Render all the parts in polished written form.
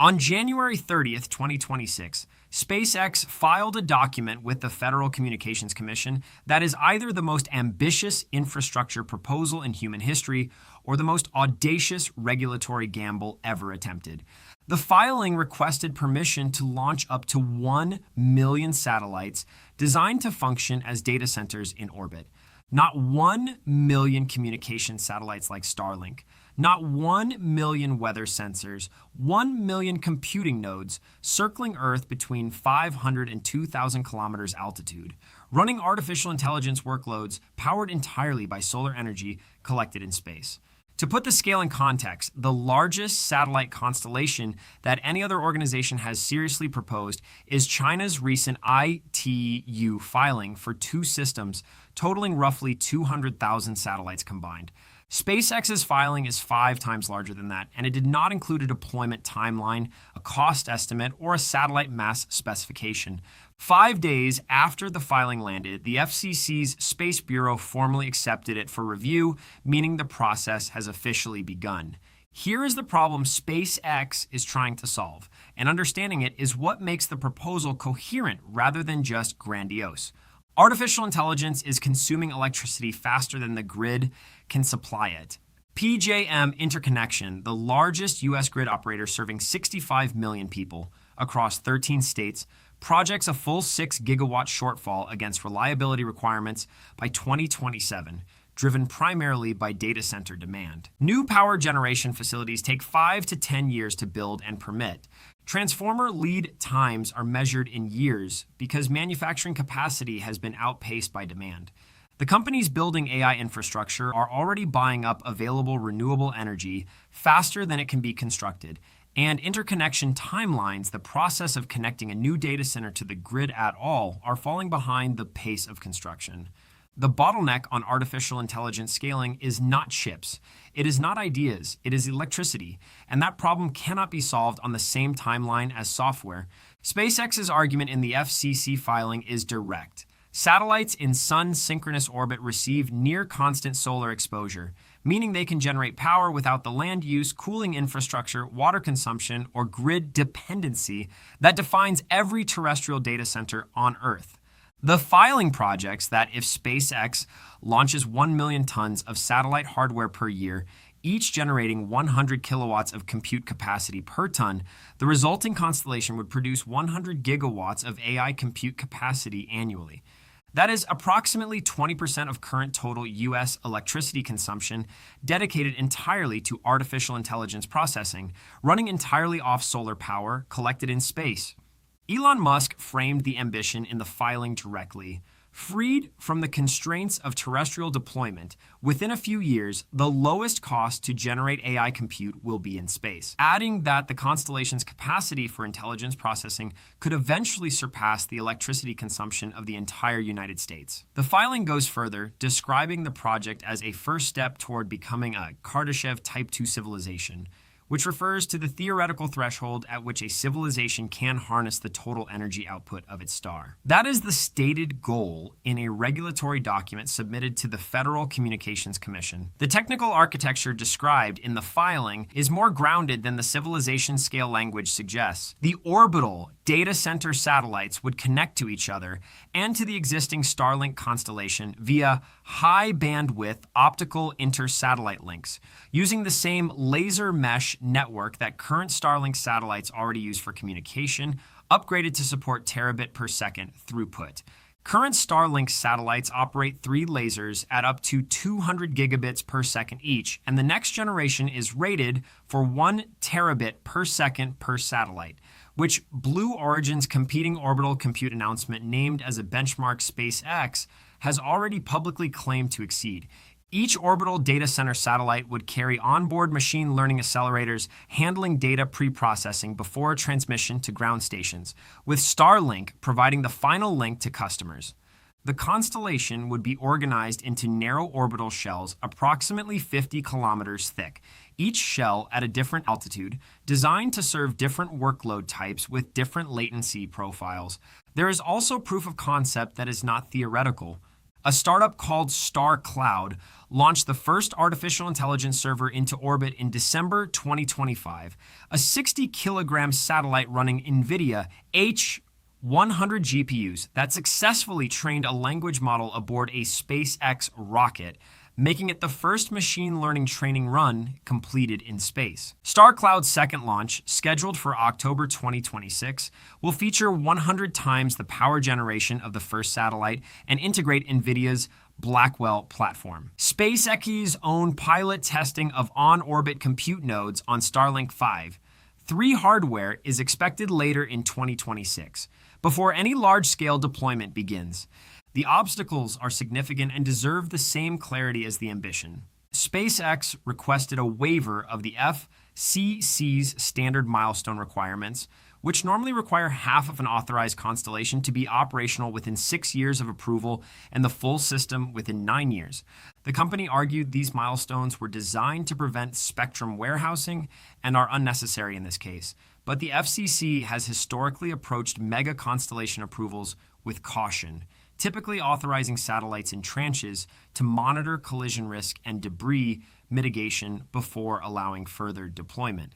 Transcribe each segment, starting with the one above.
On January 30th, 2026, SpaceX filed a document with the Federal Communications Commission that is either the most ambitious infrastructure proposal in human history or the most audacious regulatory gamble ever attempted. The filing requested permission to launch up to 1 million satellites designed to function as data centers in orbit. Not 1 million communication satellites like Starlink, not 1 million weather sensors, 1 million computing nodes circling Earth between 500 and 2,000 kilometers altitude, running artificial intelligence workloads powered entirely by solar energy collected in space. To put the scale in context, the largest satellite constellation that any other organization has seriously proposed is China's recent ITU filing for 2 systems totaling roughly 200,000 satellites combined. SpaceX's filing is 5 times larger than that, and it did not include a deployment timeline, a cost estimate, or a satellite mass specification. 5 days after the filing landed, the FCC's Space Bureau formally accepted it for review, meaning the process has officially begun. Here is the problem SpaceX is trying to solve, and understanding it is what makes the proposal coherent rather than just grandiose. Artificial intelligence is consuming electricity faster than the grid can supply it. PJM Interconnection, the largest U.S. grid operator serving 65 million people across 13 states, projects a full 6 gigawatt shortfall against reliability requirements by 2027, driven primarily by data center demand. New power generation facilities take 5 to 10 years to build and permit. Transformer lead times are measured in years because manufacturing capacity has been outpaced by demand. The companies building AI infrastructure are already buying up available renewable energy faster than it can be constructed, and interconnection timelines, the process of connecting a new data center to the grid at all, are falling behind the pace of construction. The bottleneck on artificial intelligence scaling is not chips. It is not ideas. It is electricity. And that problem cannot be solved on the same timeline as software. SpaceX's argument in the FCC filing is direct. Satellites in sun synchronous orbit receive near constant solar exposure, meaning they can generate power without the land use, cooling infrastructure, water consumption, or grid dependency that defines every terrestrial data center on Earth. The filing projects that if SpaceX launches 1 million tons of satellite hardware per year, each generating 100 kilowatts of compute capacity per ton, the resulting constellation would produce 100 gigawatts of AI compute capacity annually. That is approximately 20% of current total U.S. electricity consumption dedicated entirely to artificial intelligence processing, running entirely off solar power collected in space. Elon Musk framed the ambition in the filing directly. Freed from the constraints of terrestrial deployment, within a few years, the lowest cost to generate AI compute will be in space, adding that the constellation's capacity for intelligence processing could eventually surpass the electricity consumption of the entire United States. The filing goes further, describing the project as a first step toward becoming a Kardashev Type 2 civilization, which refers to the theoretical threshold at which a civilization can harness the total energy output of its star. That is the stated goal in a regulatory document submitted to the Federal Communications Commission. The technical architecture described in the filing is more grounded than the civilization scale language suggests. The orbital data center satellites would connect to each other and to the existing Starlink constellation via high bandwidth optical inter-satellite links, using the same laser mesh network that current Starlink satellites already use for communication, upgraded to support terabit per second throughput. Current Starlink satellites operate 3 lasers at up to 200 gigabits per second each, and the next generation is rated for 1 terabit per second per satellite, which Blue Origin's competing orbital compute announcement named as a benchmark SpaceX has already publicly claimed to exceed. Each orbital data center satellite would carry onboard machine learning accelerators handling data pre-processing before transmission to ground stations, with Starlink providing the final link to customers. The constellation would be organized into narrow orbital shells approximately 50 kilometers thick, each shell at a different altitude, designed to serve different workload types with different latency profiles. There is also proof of concept that is not theoretical. A startup called StarCloud launched the first artificial intelligence server into orbit in December 2025, a 60-kilogram satellite running NVIDIA H100 GPUs that successfully trained a language model aboard a SpaceX rocket, making it the first machine learning training run completed in space. StarCloud's second launch, scheduled for October 2026, will feature 100 times the power generation of the first satellite and integrate NVIDIA's Blackwell platform. SpaceX's own pilot testing of on-orbit compute nodes on Starlink 5, 3 hardware is expected later in 2026, before any large-scale deployment begins. The obstacles are significant and deserve the same clarity as the ambition. SpaceX requested a waiver of the FCC's standard milestone requirements, which normally require half of an authorized constellation to be operational within 6 years of approval and the full system within 9 years. The company argued these milestones were designed to prevent spectrum warehousing and are unnecessary in this case. But the FCC has historically approached mega constellation approvals with caution, typically authorizing satellites in tranches to monitor collision risk and debris mitigation before allowing further deployment.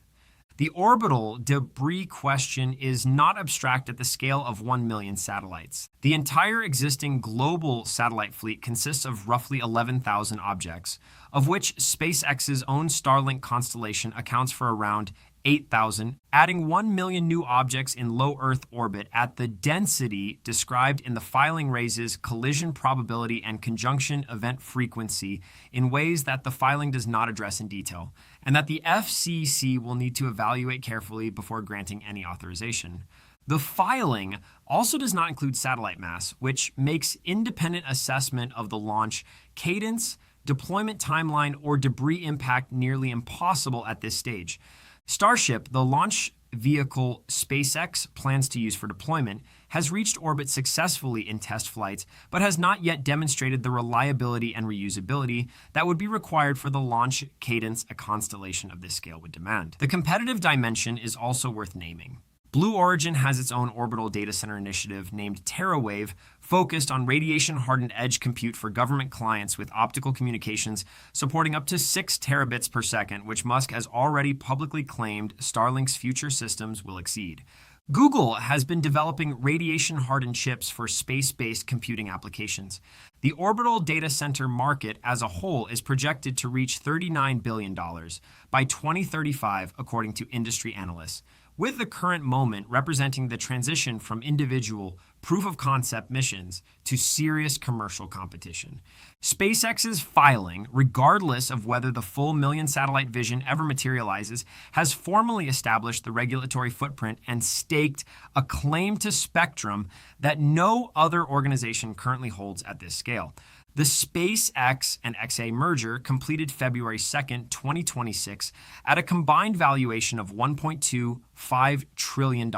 The orbital debris question is not abstract at the scale of 1 million satellites. The entire existing global satellite fleet consists of roughly 11,000 objects, of which SpaceX's own Starlink constellation accounts for around 8,000, adding 1 million new objects in low Earth orbit at the density described in the filing raises collision probability and conjunction event frequency in ways that the filing does not address in detail, and that the FCC will need to evaluate carefully before granting any authorization. The filing also does not include satellite mass, which makes independent assessment of the launch cadence, deployment timeline, or debris impact nearly impossible at this stage. Starship, the launch vehicle SpaceX plans to use for deployment, has reached orbit successfully in test flights, but has not yet demonstrated the reliability and reusability that would be required for the launch cadence a constellation of this scale would demand. The competitive dimension is also worth naming. Blue Origin has its own orbital data center initiative named TerraWave, focused on radiation-hardened edge compute for government clients with optical communications supporting up to 6 terabits per second, which Musk has already publicly claimed Starlink's future systems will exceed. Google has been developing radiation-hardened chips for space-based computing applications. The orbital data center market as a whole is projected to reach $39 billion by 2035, according to industry analysts, with the current moment representing the transition from individual proof-of-concept missions to serious commercial competition. SpaceX's filing, regardless of whether the full million-satellite vision ever materializes, has formally established the regulatory footprint and staked a claim to spectrum that no other organization currently holds at this scale. The SpaceX and XA merger, completed February 2nd, 2026, at a combined valuation of $1.25 trillion,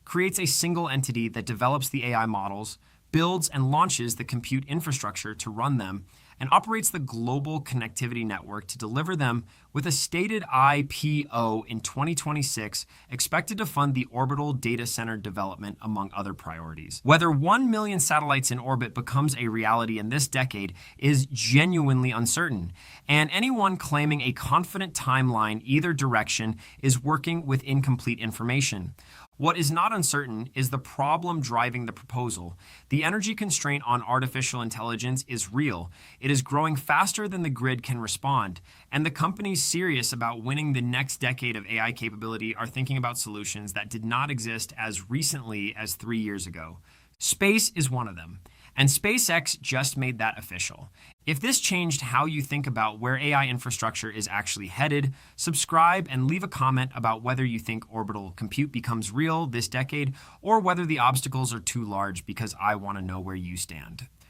creates a single entity that develops the AI models, builds and launches the compute infrastructure to run them, and operates the global connectivity network to deliver them, with a stated IPO in 2026 expected to fund the orbital data center development, among other priorities. Whether 1 million satellites in orbit becomes a reality in this decade is genuinely uncertain, and anyone claiming a confident timeline either direction is working with incomplete information. What is not uncertain is the problem driving the proposal. The energy constraint on artificial intelligence is real. It is growing faster than the grid can respond, and the companies serious about winning the next decade of AI capability are thinking about solutions that did not exist as recently as 3 years ago. Space is one of them, and SpaceX just made that official. If this changed how you think about where AI infrastructure is actually headed, subscribe and leave a comment about whether you think orbital compute becomes real this decade or whether the obstacles are too large, because I want to know where you stand.